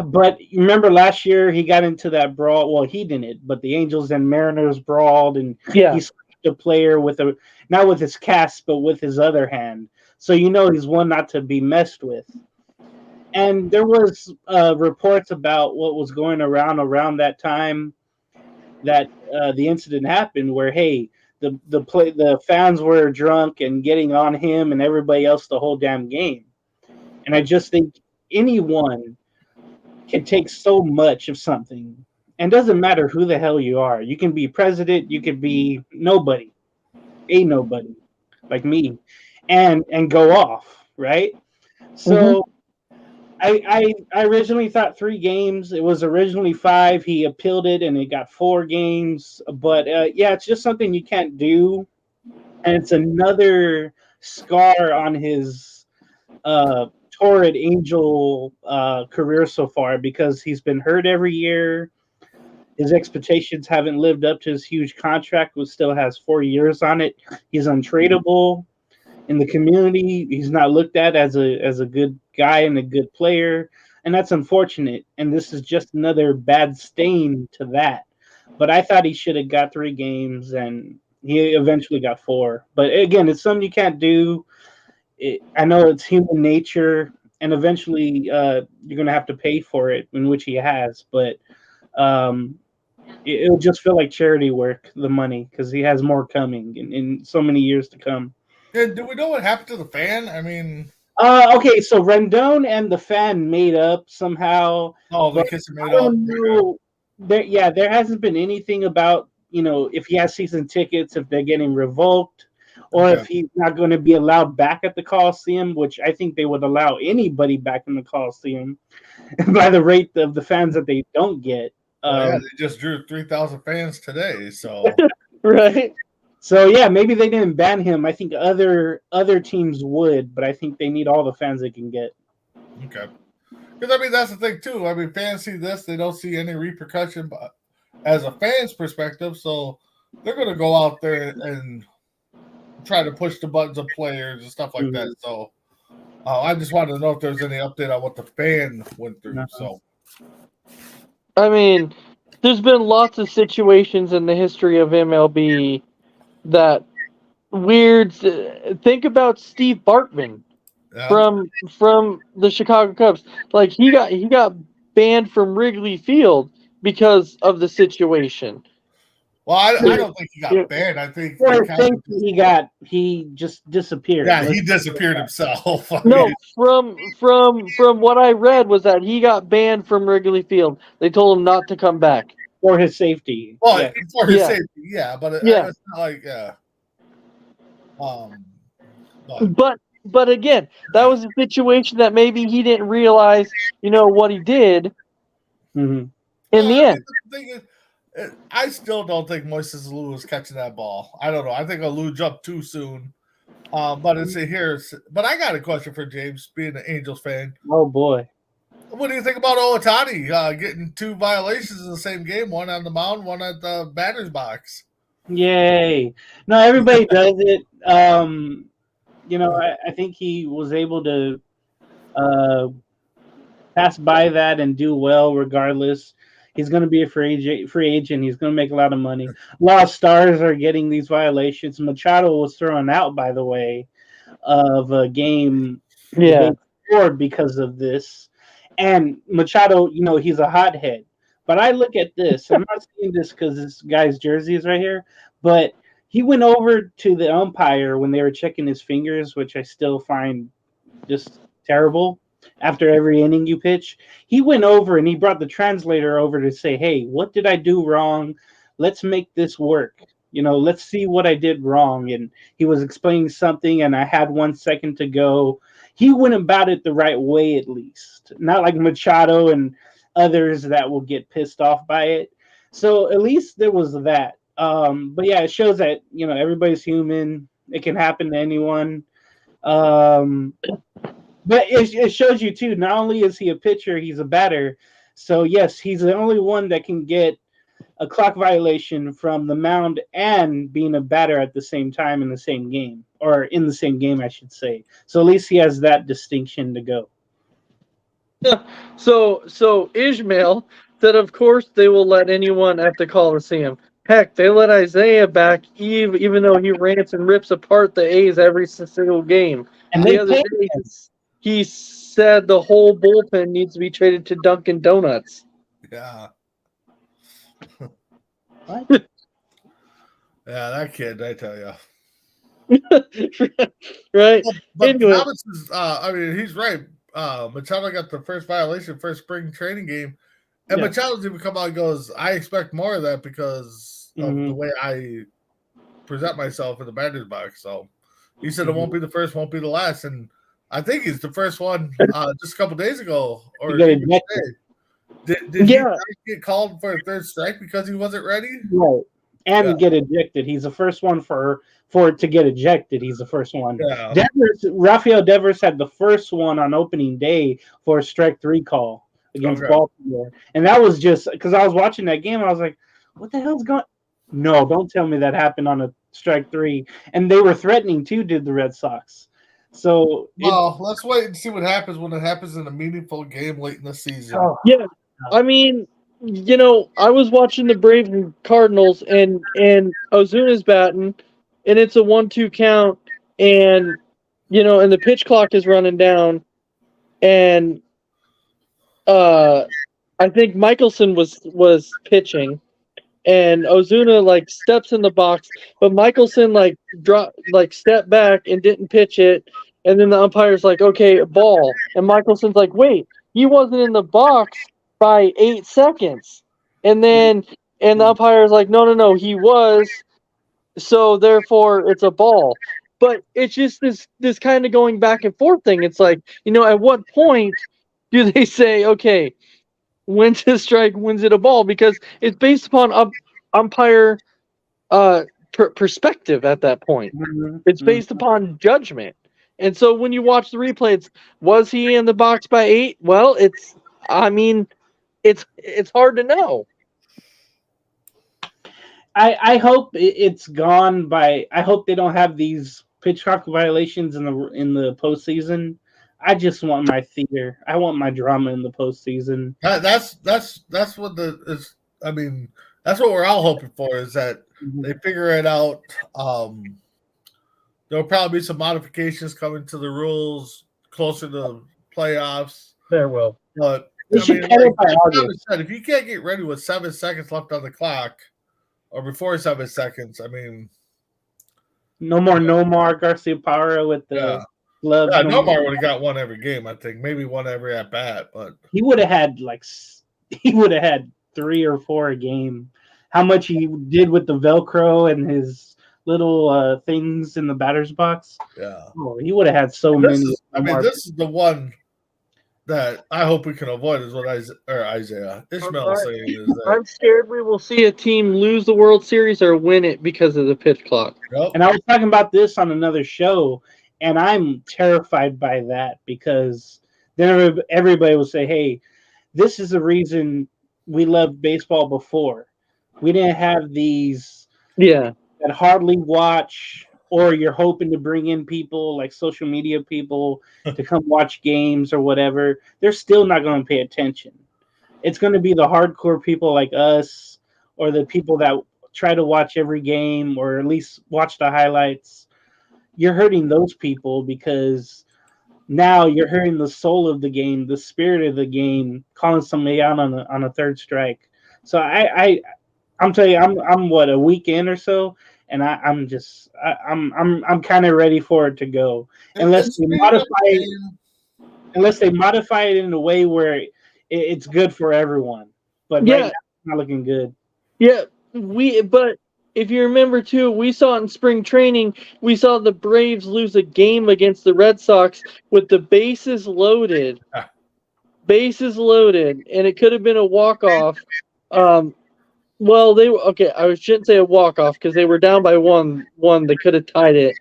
But you remember last year he got into that brawl. Well, he didn't, but the Angels and Mariners brawled, and Yeah. he slapped a player with not with his cast, but with his other hand. So he's one not to be messed with. And there was reports about what was going around that time that the incident happened, where the fans were drunk and getting on him and everybody else the whole damn game. And I just think anyone can take so much of something, and doesn't matter who the hell you are. You can be president, you could be nobody, like me, and go off, right? So I originally thought 3 games. It was originally 5. He appealed it, and it got 4 games. But it's just something you can't do, and it's another scar on his torrid Angel career so far, because he's been hurt every year. His expectations haven't lived up to his huge contract, which still has 4 years on it. He's untradeable in the community. He's not looked at as a good guy and a good player, and that's unfortunate. And this is just another bad stain to that. But I thought he should have got 3 games, and he eventually got 4. But again, it's something you can't do. I know it's human nature, and eventually you're going to have to pay for it, in which he has. But it'll just feel like charity work, the money, because he has more coming in so many years to come. Yeah, do we know what happened to the fan? I mean, okay, so Rendon and the fan made up somehow. oh, the kiss made up. Know, there hasn't been anything about if he has season tickets, if they're getting revoked, or if he's not going to be allowed back at the Coliseum, which I think they would allow anybody back in the Coliseum by the rate of the fans that they don't get. They just drew 3,000 fans today, so Right. So yeah, maybe they didn't ban him. I think other teams would, but I think they need all the fans they can get. Okay. Because I mean that's the thing too. I mean fans see this, they don't see any repercussion, but as a fan's perspective, so they're going to go out there and try to push the buttons of players and stuff like that. So I just wanted to know if there's any update on what the fan went through. So I mean, there's been lots of situations in the history of MLB that weird. Think about Steve Bartman from the Chicago Cubs. Like he got banned from Wrigley Field because of the situation. Well, I don't think he got banned. I think he just disappeared. Yeah, he disappeared himself. No, from what I read was that he got banned from Wrigley Field. They told him not to come back for his safety. Well, for his safety, yeah, but it's not like But again, that was a situation that maybe he didn't realize, what he did. In the end. I still don't think Moises Alou was catching that ball. I don't know. I think Alou jumped too soon. But it's here. But I got a question for James, being an Angels fan. Oh boy, what do you think about Ohtani getting 2 violations in the same game? One on the mound, one at the batter's box. Yay! No, everybody does it. I think he was able to pass by that and do well regardless. He's going to be a free agent. He's going to make a lot of money. A lot of stars are getting these violations. Machado was thrown out, by the way, of a game the Yeah. day before because of this. And Machado, he's a hothead. But I look at this. I'm not saying this because this guy's jersey is right here, but he went over to the umpire when they were checking his fingers, which I still find just terrible. After every inning you pitch, he went over and he brought the translator over to say, "Hey, what did I do wrong? Let's make this work. Let's see what I did wrong." And he was explaining something, and I had 1 second to go. He went about it the right way, at least, not like Machado and others that will get pissed off by it. So at least there was that. But yeah, it shows that everybody's human. It can happen to anyone. But it shows you too. Not only is he a pitcher, he's a batter. So yes, he's the only one that can get a clock violation from the mound and being a batter at the same time in the same game, or in the same game, I should say. So at least he has that distinction to go. So Ishmael said, of course they will let anyone at the Coliseum. Heck, they let Isaiah back even though he rants and rips apart the A's every single game. And The they other paid day, him. he said the whole bullpen needs to be traded to Dunkin' Donuts. Yeah. What? Yeah, that kid, I tell you. Right? But Anyway. Thomas is, he's right. Machado got the first violation first spring training game. And Yeah. Machado's even come out and goes, I expect more of that because of the way I present myself in the batter's box. So he said it won't be the first, won't be the last. And I think he's the first one just a couple days ago. Or He got even today. Did Yeah. he get called for a third strike because he wasn't ready? Right. And Yeah. get ejected. He's the first one for it to get ejected. He's the first one. Yeah. Rafael Devers had the first one on opening day for a strike 3 call against Baltimore. And that was just because I was watching that game. I was like, what the hell's going on? No, don't tell me that happened on a strike 3. And they were threatening too, did the Red Sox. So Well, let's wait and see what happens when it happens in a meaningful game late in the season. Yeah. I mean, I was watching the Braves and Cardinals, and Ozuna's batting, and it's a 1-2 count, and and the pitch clock is running down, and I think Michelson was pitching, and Ozuna steps in the box, but Michelson stepped back and didn't pitch it, and then the umpire's like, okay, ball, and Michelson's like, wait, he wasn't in the box by 8 seconds, and the umpire's like, no, he was, so therefore it's a ball. But it's just this kind of going back and forth thing. It's like, at what point do they say, okay, when's it a strike, when's it a ball? Because it's based upon umpire perspective at that point. It's based upon judgment. And so when you watch the replay, was he in the box by 8? Well, it's hard to know. I hope it's gone by. I hope they don't have these pitch clock violations in the postseason. I just want my theater. I want my drama in the postseason. That's what that's what we're all hoping for, is that they figure it out. There'll probably be some modifications coming to the rules closer to playoffs. There will. But They if you can't get ready with 7 seconds left on the clock, or before 7 seconds, no more Nomar Garciaparra with the gloves. Yeah, Nomar would have got one every game, I think. Maybe one every at bat, but he would have had 3 or 4 a game. How much he did with the Velcro and his little things in the batter's box. Yeah. Oh, he would have had so many. This is the one that I hope we can avoid, is what Isaiah Ishmael is saying. Is that, I'm scared we will see a team lose the World Series or win it because of the pitch clock. Yep. And I was talking about this on another show, and I'm terrified by that, because then everybody will say, hey, this is the reason we loved baseball before. We didn't have these that hardly watch, or you're hoping to bring in people like social media people to come watch games or whatever. They're still not going to pay attention. It's going to be the hardcore people like us, or the people that try to watch every game or at least watch the highlights. You're hurting those people because now you're hurting the soul of the game, the spirit of the game, calling somebody out on a third strike. So I'm telling you, I'm what, a week in or so, and I'm kind of ready for it to go, And speaking of the game, unless they modify it in a way where it's good for everyone. But right now, Yeah, it's not looking good. yeah. But if you remember too, we saw it in spring training. We saw the Braves lose a game against the Red Sox with the bases loaded, and it could have been a walk off. Well, they were okay. I shouldn't say a walk off because they were down by one. They could have tied it.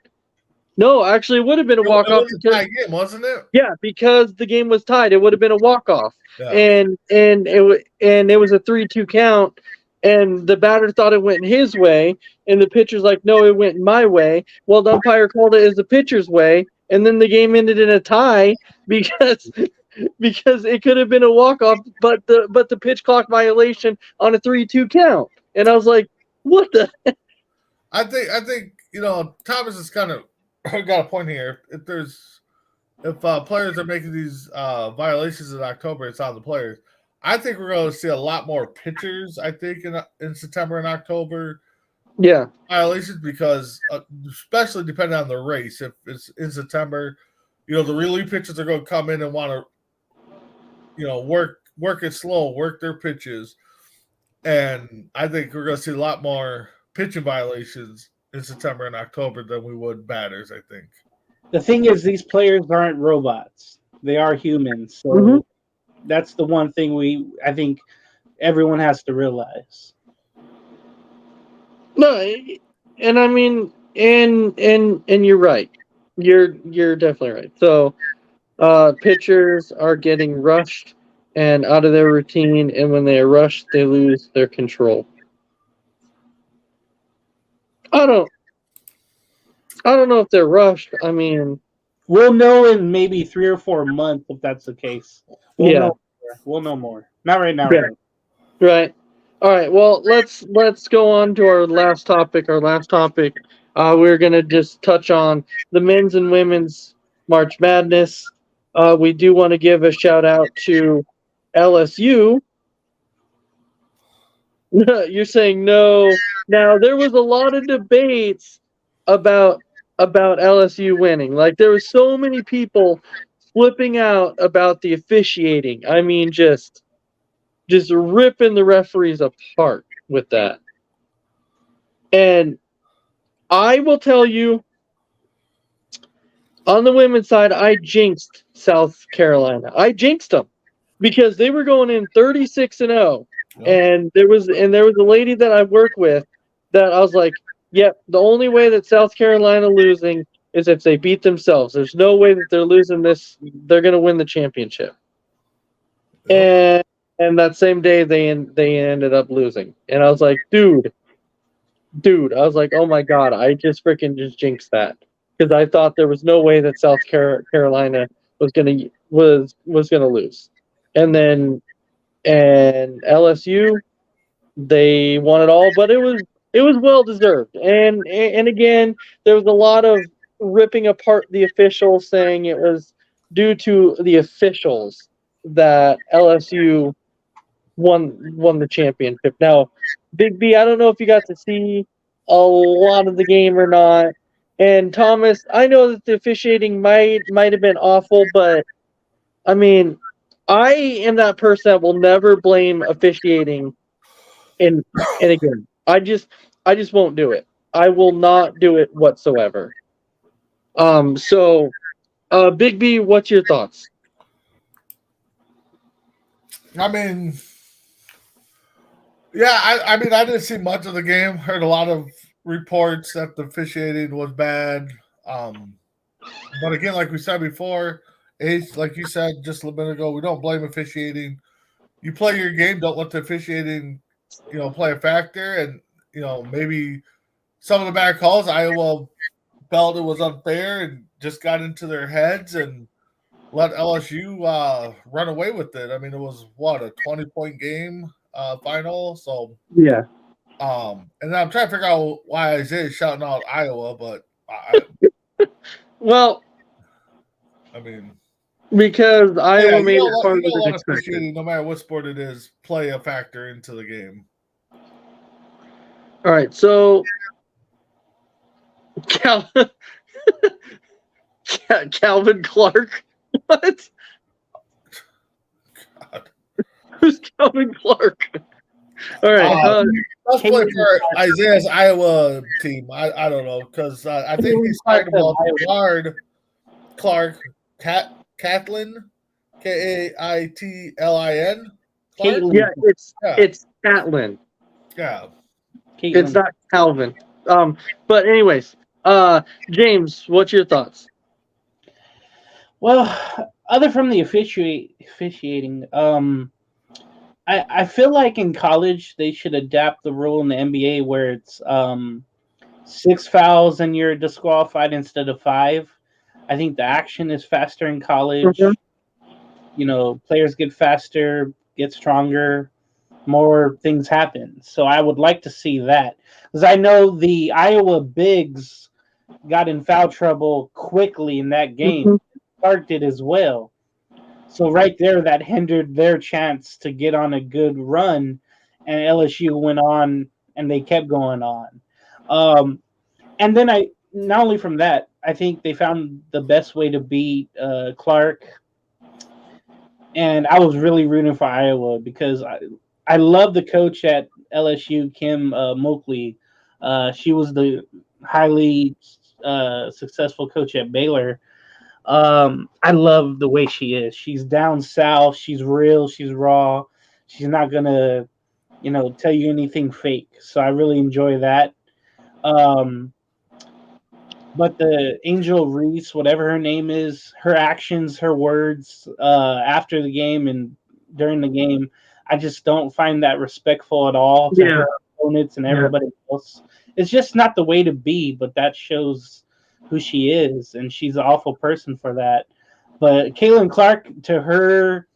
No, actually, it would have been a it walk off was a because tie game, wasn't it? yeah, because the game was tied. It would have been a walk off, Yeah. and it was a 3-2 count, and the batter thought it went his way, and the pitcher's like, no, it went my way. Well, the umpire called it as the pitcher's way, and then the game ended in a tie because it could have been a walk off, but the pitch clock violation on a 3-2 count, and I was like, what the? I think Thomas has kind of got a point here. If players are making these violations in October, it's on the players. I think we're going to see a lot more pitchers. I think in September and October Yeah, violations because especially depending on the race. If it's in September, the relief pitchers are going to come in and want to work it slow, work their pitches, and I think we're going to see a lot more pitching violations in September and October than we would batters. I think. The thing is, these players aren't robots; they are humans. So that's the one thing I think everyone has to realize. no, and I mean, and you're right. You're definitely right. So, pitchers are getting rushed and out of their routine, and when they are rushed, they lose their control. I don't know if they're rushed. I mean, We'll know in maybe 3 or 4 months if that's the case. Yeah. We'll know more. Not right now. Yeah. though. right. All right. Well, let's go on to our last topic. We're gonna just touch on the men's and women's March Madness. We do want to give a shout out to LSU. You're saying no. Now there was a lot of debates about LSU winning. Like there were so many people flipping out about the officiating. I mean, just ripping the referees apart with that. And I will tell you, on the women's side, I jinxed South Carolina. I jinxed them because they were going in 36-0. And there was a lady that I work with that I was like, yep, the only way that South Carolina losing is if they beat themselves. There's no way that they're losing this. They're going to win the championship. And that same day they ended up losing. And I was like, dude, I was like, oh my God, I just freaking just jinxed that. Because I thought there was no way that South Carolina was gonna lose. And LSU, they won it all, but it was well deserved. And again, there was a lot of ripping apart the officials, saying it was due to the officials that LSU won the championship. Now, Big B, I don't know if you got to see a lot of the game or not. And Thomas, I know that the officiating might have been awful, but I mean, I am that person that will never blame officiating in a game. I just won't do it. I will not do it whatsoever. So Big B, what's your thoughts? I mean, yeah, I mean, I didn't see much of the game. Heard a lot of reports that the officiating was bad. But again, like we said before, Ace, like you said just a little bit ago, we don't blame officiating. You play your game, don't let the officiating, play a factor. And, maybe some of the bad calls, Iowa felt it was unfair and just got into their heads. And let LSU run away with it. I mean, it was what, a 20-point game final. So Yeah. and then I'm trying to figure out why Isaiah's shouting out Iowa, but Well, I mean, because Iowa yeah, made it you harder know, a than lot of expected. officiating, no matter what sport it is, play a factor into the game. All right, so Calvin Clark. What? God. Who's Calvin Clark? All right. Let's play for Isaiah's Iowa team. I don't know, because I think he's talking about Clark, Catlin, Kaitlin. Clark? Yeah, it's Yeah. Catlin. Yeah. It's not Calvin. But anyways, James, what's your thoughts? Well, other from the officiating, I feel like in college they should adapt the rule in the NBA where it's 6 fouls and you're disqualified instead of 5. I think the action is faster in college. Mhm. You know, players get faster, get stronger, more things happen. So I would like to see that, because I know the Iowa bigs got in foul trouble quickly in that game. Mhm. Clark did as well. So right there, that hindered their chance to get on a good run, and LSU went on, and they kept going on. And then I not only from that, I think they found the best way to beat Clark, and I was really rooting for Iowa because I love the coach at LSU, Kim Moakley. She was the highly successful coach at Baylor. I love the way she is. She's down south. She's real. She's raw. She's not gonna, tell you anything fake. So I really enjoy that. Um, but the Angel Reese, whatever her name is, her actions, her words after the game and during the game, I just don't find that respectful at all to her opponents and everybody else. It's just not the way to be, but that shows who she is, and she's an awful person for that. But Caitlin Clark, to her,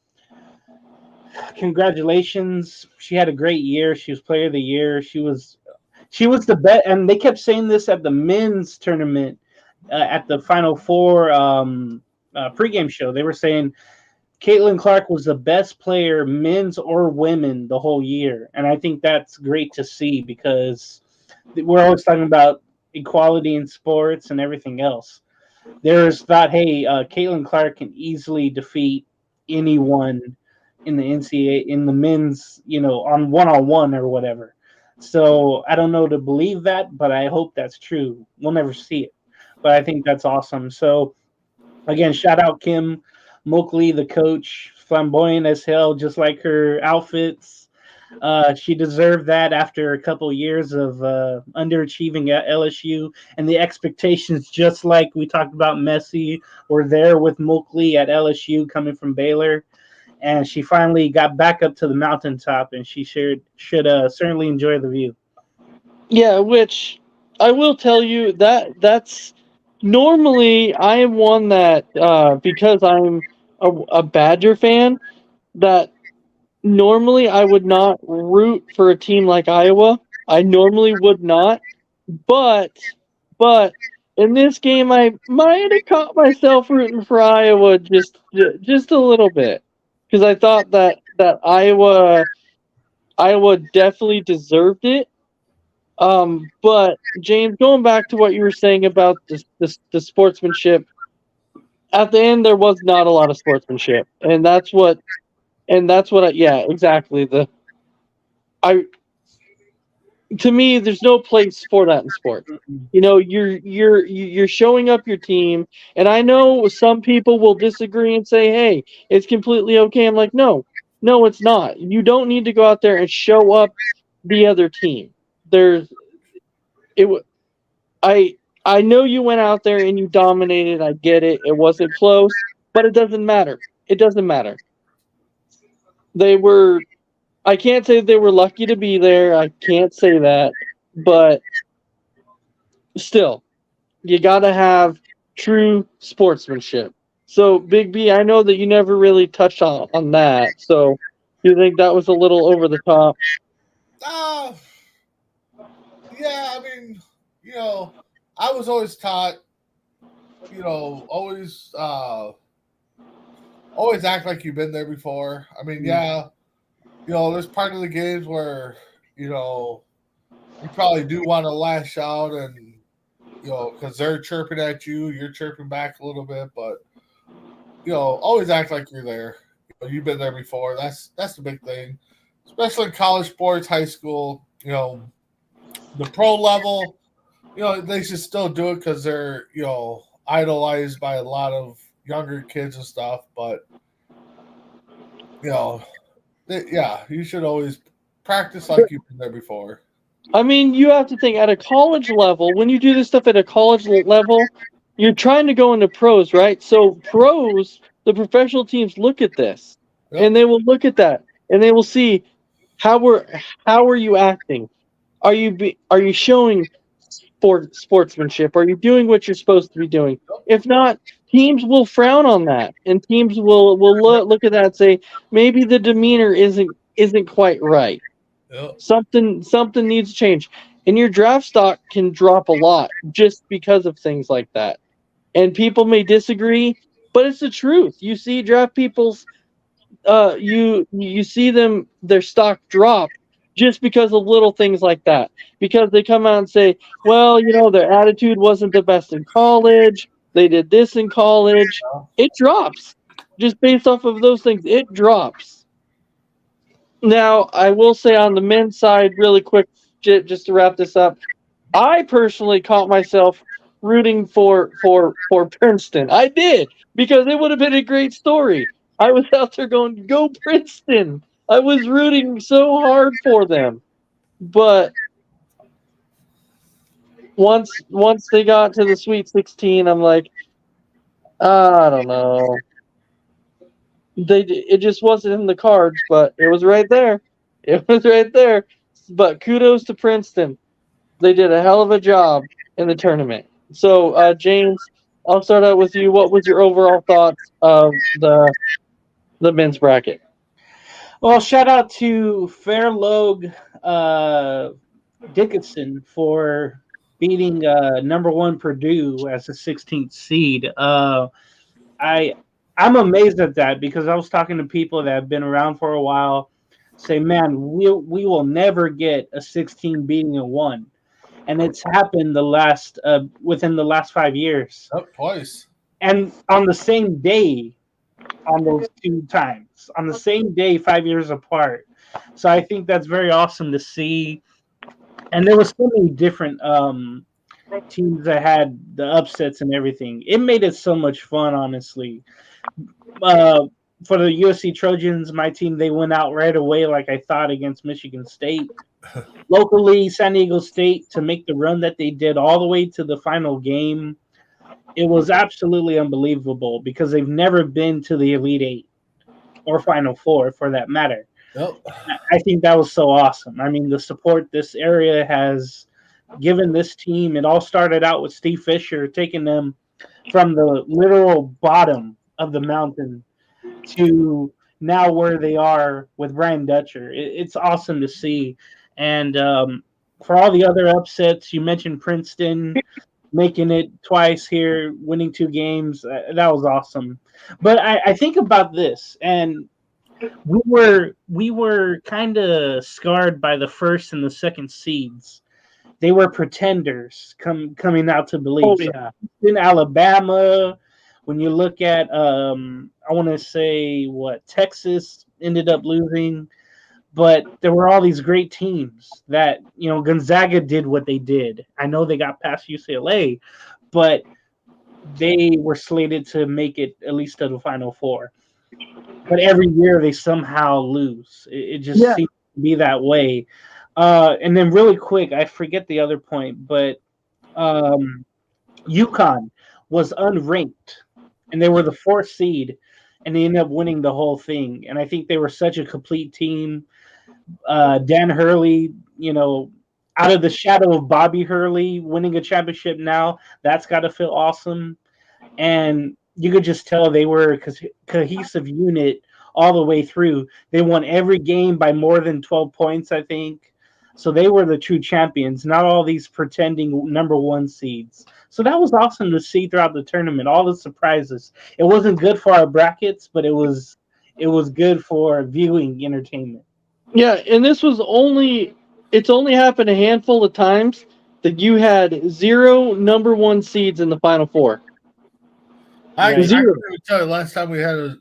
congratulations. She had a great year. She was player of the year. She was the best, and they kept saying this at the men's tournament, at the Final Four pregame show. They were saying Caitlin Clark was the best player, men's or women, the whole year, and I think that's great to see because we're always talking about equality in sports and everything else. There's thought, hey, Caitlin Clark can easily defeat anyone in the NCAA in the men's, on one or whatever. So I don't know to believe that, but I hope that's true. We'll never see it, but I think that's awesome. So again, shout out Kim Moakley, the coach, flamboyant as hell, just like her outfits. She deserved that after a couple years of underachieving at LSU, and the expectations, just like we talked about Messi, were there with Moakley at LSU coming from Baylor. And she finally got back up to the mountaintop, and she should certainly enjoy the view. Yeah, which I will tell you that's normally I am one that because I'm a Badger fan, that normally I would not root for a team like Iowa. I normally would not, but in this game I might have caught myself rooting for Iowa just a little bit because I thought that Iowa definitely deserved it. But James, going back to what you were saying about the sportsmanship, at the end there was not a lot of sportsmanship, and that's what yeah, exactly. I To me, there's no place for that in sports. You know, you're showing up your team, and I know some people will disagree and say, "Hey, it's completely okay." I'm like, no, it's not. You don't need to go out there and show up the other team. There's it. I I know you went out there and you dominated. I get it. It wasn't close, but it doesn't matter. It doesn't matter. They were. I can't say they were lucky to be there. I can't say that, but still, you got to have true sportsmanship. So, Big B, I know that you never really touched on that. So, you think that was a little over the top? Uh, yeah, I mean, I was always taught, always act like you've been there before. I mean, yeah, there's part of the games where, you probably do want to lash out and, because they're chirping at you, you're chirping back a little bit, but, always act like you're there. You've been there before. That's the big thing, especially in college sports, high school, the pro level, they should still do it because they're, idolized by a lot of younger kids and stuff. But, you should always practice like you've been there before. I mean, you have to think at a college level, when you do this stuff at a college level, you're trying to go into pros, right? So, pros, the professional teams look at this and they will look at that and they will see how are you acting? Are you showing sportsmanship? Are you doing what you're supposed to be doing? If not, teams will frown on that, and teams will look at that and say maybe the demeanor isn't quite right. Yep. Something needs to change, and your draft stock can drop a lot just because of things like that. And people may disagree, but it's the truth. You see draft people's you see their stock drop just because of little things like that, because they come out and say, well, their attitude wasn't the best in college, they did this in college. It drops just based off of those things. It drops. Now, I will say on the men's side really quick, just to wrap this up, I personally caught myself rooting for Princeton. I did, because it would have been a great story. I was out there going, "Go Princeton!" I was rooting so hard for them, but once they got to the Sweet 16, I'm like, I don't know. It just wasn't in the cards, but it was right there. It was right there. But kudos to Princeton. They did a hell of a job in the tournament. So, James, I'll start out with you. What was your overall thoughts of the men's bracket? Well, shout out to Fairlog Dickinson for beating number one Purdue as the 16th seed. I'm amazed at that, because I was talking to people that have been around for a while, say, man, we will never get a 16 beating a 1. And it's happened within the last 5 years. Yep, twice. And on the same day, on those 2 times, on the same day, 5 years apart. So I think that's very awesome to see. And there was so many different teams that had the upsets and everything. It made it so much fun, honestly. For the USC Trojans, my team, they went out right away, like I thought, against Michigan State. Locally, San Diego State, to make the run that they did all the way to the final game, it was absolutely unbelievable, because they've never been to the Elite Eight or Final Four, for that matter. Yep. I think that was so awesome. I mean, the support this area has given this team, it all started out with Steve Fisher taking them from the literal bottom of the mountain to now where they are with Brian Dutcher. It's awesome to see. And for all the other upsets, you mentioned Princeton making it twice here, winning 2 games. That was awesome. But I think about this, and we were kind of scarred by the first and the second seeds. They were pretenders coming out to believe. Oh, yeah. So in Alabama, when you look at, I want to say Texas ended up losing, but there were all these great teams that, Gonzaga did what they did. I know they got past UCLA, but they were slated to make it at least to the Final Four. But every year they somehow lose. It just seems to be that way. And then really quick, I forget the other point, but UConn was unranked, and they were the 4th seed, and they ended up winning the whole thing. And I think they were such a complete team. Dan Hurley, out of the shadow of Bobby Hurley, winning a championship now, that's got to feel awesome. And you could just tell they were a cohesive unit all the way through. They won every game by more than 12 points, I think. So they were the true champions, not all these pretending number one seeds. So that was awesome to see throughout the tournament, all the surprises. It wasn't good for our brackets, but it was good for viewing entertainment. Yeah, and it's only happened a handful of times that you had 0 number one seeds in the Final Four. I Right. couldn't even tell you last time we had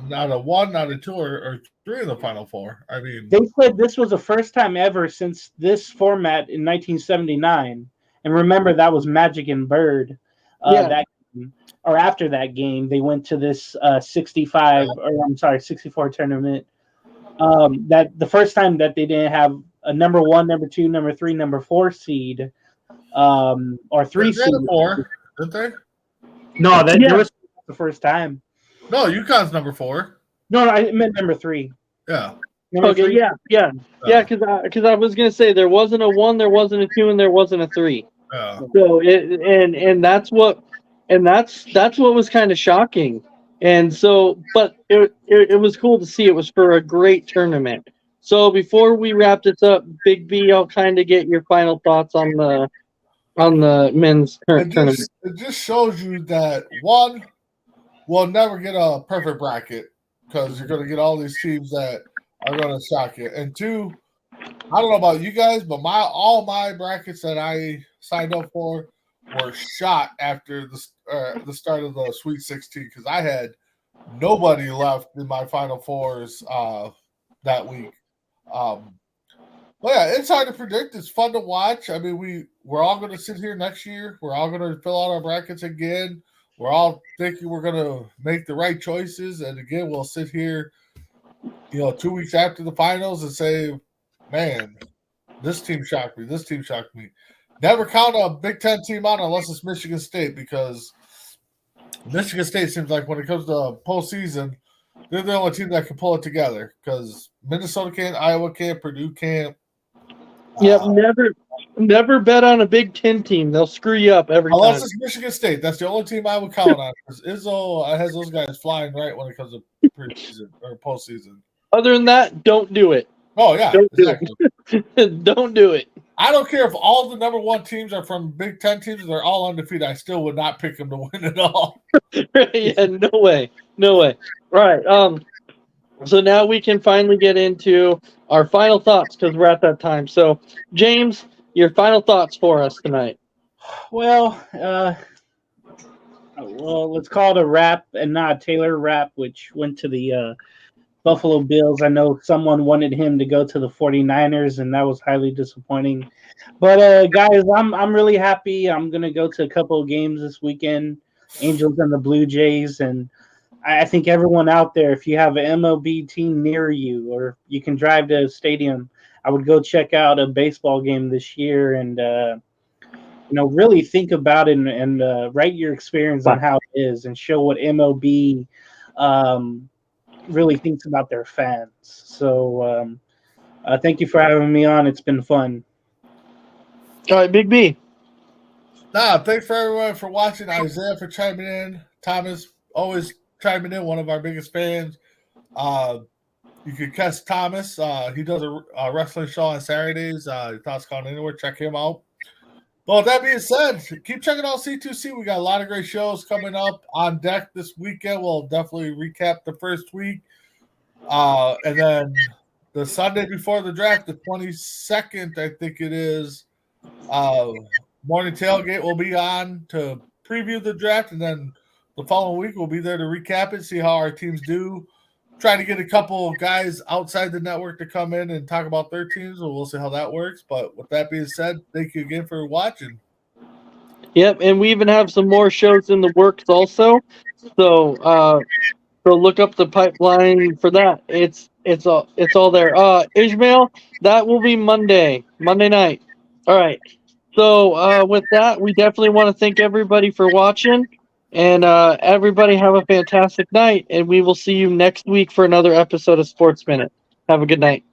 not a 1, not a 2, or 3 in the Final Four. I mean, They said this was the first time ever since this format in 1979. And remember, that was Magic and Bird. Yeah. Or after that game, they went to this 64 tournament. That the first time that they didn't have a number 1, number 2, number 3, number 4 seed, or 3 seed. 4, didn't they? No, yours was the first time. No, UConn's number 4. No, I meant number 3. Yeah. Number Okay. 3. Yeah. Because I was gonna say there wasn't a 1, there wasn't a 2, and there wasn't a 3. Yeah. So that's what was kind of shocking. And so, but it was cool to see. It was for a great tournament. So before we wrap this up, Big B, I'll kind of get your final thoughts on the men's tournament. It just shows you that, one, we'll never get a perfect bracket because you're going to get all these teams that are going to shock you. And two, I don't know about you guys, but all my brackets that I signed up for were shot after the start of the Sweet 16 because I had nobody left in my Final Fours that week. But yeah, it's hard to predict. It's fun to watch. I mean, we're all going to sit here next year. We're all going to fill out our brackets again. We're all thinking we're going to make the right choices. And again, we'll sit here, 2 weeks after the finals and say, man, this team shocked me. This team shocked me. Never count a Big Ten team out unless it's Michigan State because Michigan State seems like when it comes to postseason, they're the only team that can pull it together because Minnesota can't, Iowa can't, Purdue can't. Yep, never bet on a Big Ten team. They'll screw you up every time. Unless it's Michigan State. That's the only team I would count on because Izzo has those guys flying right when it comes to preseason or postseason. Other than that, don't do it. Oh, yeah. Don't exactly. do it. Don't do it. I don't care if all the number one teams are from Big Ten teams and they're all undefeated. I still would not pick them to win it all. Yeah, no way. All right. So now we can finally get into our final thoughts because we're at that time. So, James, your final thoughts for us tonight. Well, let's call it a wrap and not a Taylor wrap, which went to the Buffalo Bills. I know someone wanted him to go to the 49ers, and that was highly disappointing. But, guys, I'm really happy. I'm going to go to a couple of games this weekend, Angels and the Blue Jays, and I think everyone out there, if you have an MLB team near you or you can drive to a stadium, I would go check out a baseball game this year and, really think about it and write your experience on how it is and show what MLB really thinks about their fans. So thank you for having me on. It's been fun. All right, Big B. Thanks for everyone for watching. Isaiah for chiming in. Thomas, always chiming in, one of our biggest fans. You can catch Thomas. He does a wrestling show on Saturdays. Thoughts Count Anywhere. Check him out. Well, that being said, keep checking out C2C. We got a lot of great shows coming up on deck this weekend. We'll definitely recap the first week. And then the Sunday before the draft, the 22nd, I think it is, Morning Tailgate will be on to preview the draft. And then the following week, we'll be there to recap it, see how our teams do. Try to get a couple of guys outside the network to come in and talk about their teams, and we'll see how that works. But with that being said, thank you again for watching. Yep, and we even have some more shows in the works also. So look up the pipeline for that. It's all there. Ishmael, that will be Monday night. All right. So with that, we definitely want to thank everybody for watching. And everybody have a fantastic night, and we will see you next week for another episode of Sports Minute. Have a good night.